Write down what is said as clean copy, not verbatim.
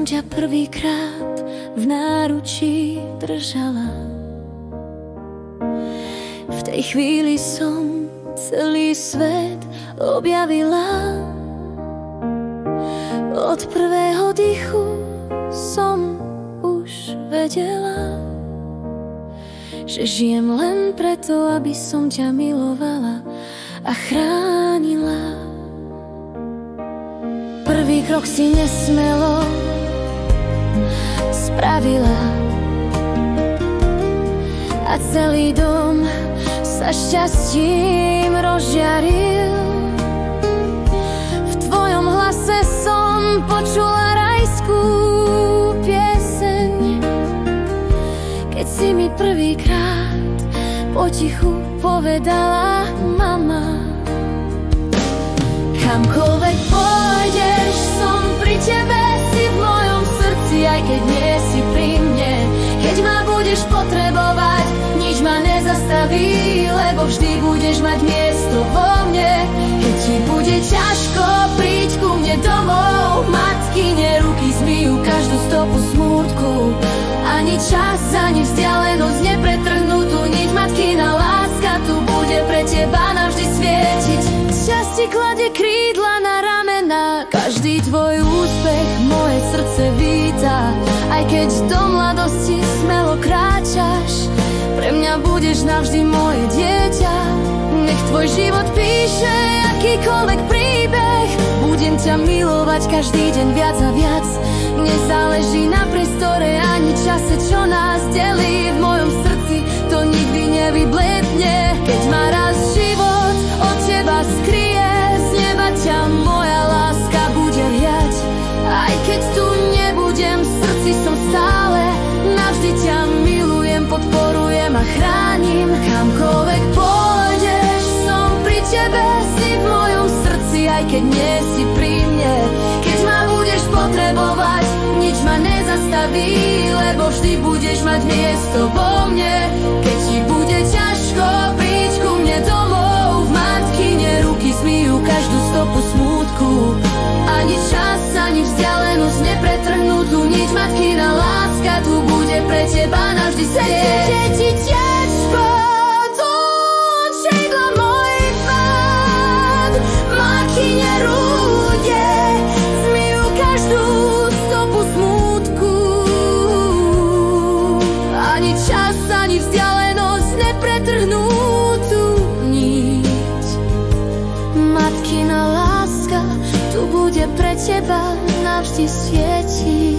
ťa prvýkrát v náručí držala. V tej chvíli som celý svet objavila. Od prvého dychu som už vedela, že žijem len preto, aby som ťa milovala a chránila. Prvý krok si nesmelo spravila a celý dom sa šťastím rozžiaril. V tvojom hlase som počula rajskú pieseň, keď si mi prvýkrát potichu povedala mama. Kamkoľvek pôjdeš, som pri tebe, si v mojom srdci, aj keď nie si pri mne. Keď ma budeš potrebovať, nič ma nezastaví, lebo vždy budeš mať miesto vo mne. Keď ti bude ťažko, príď ku mne domov. Matkyne ruky zmyjú každú stopu smútku. Ani čas, ani vzdialenosť nepretrhnú tú niť. Matkina láska tu bude pre teba navždy svietiť. Šťastie kladie krídla na ramena, každý tvoj úspech moje srdce víta. Aj keď do mladosti smelo kráčaš, pre mňa budeš navždy moje dieťa. Nech tvoj život píše akýkoľvek príbeh, budem ťa milovať každý deň viac a viac. Nezáleží na priestore ani čase, čo nás delí. V mojom srdci to nikdy nevybledne. Keď ma raz život od teba skryje, z neba ťa moja láska bude riať. Aj keď tu nebudem, v srdci som stále, navždy ťa milujem, podporujem a chránim. Kamkoľvek pôjdeš, som pri tebe, si v mojom srdci, aj keď nie si pri mne. Keď ma budeš potrebovať, nič ma nezastaví, lebo vždy budeš mať miesto vo mne. Keď ti bude ťažko, príď ku mne domov. V matkyne ruky zmyjú každú stopu smútku. Ani čas, ani vzdialenosť nepretrhnú tú niť. Matkina láska tu bude pre teba navždy sedieť. Keď ti ťažko, to šedla mojich pád. Matkyne ruke zmyjú každú stopu smútku. Ani čas, ani vzdialenosť nepretrhnú tú niť. Matkina láska tu bude pre teba navždy svietiť.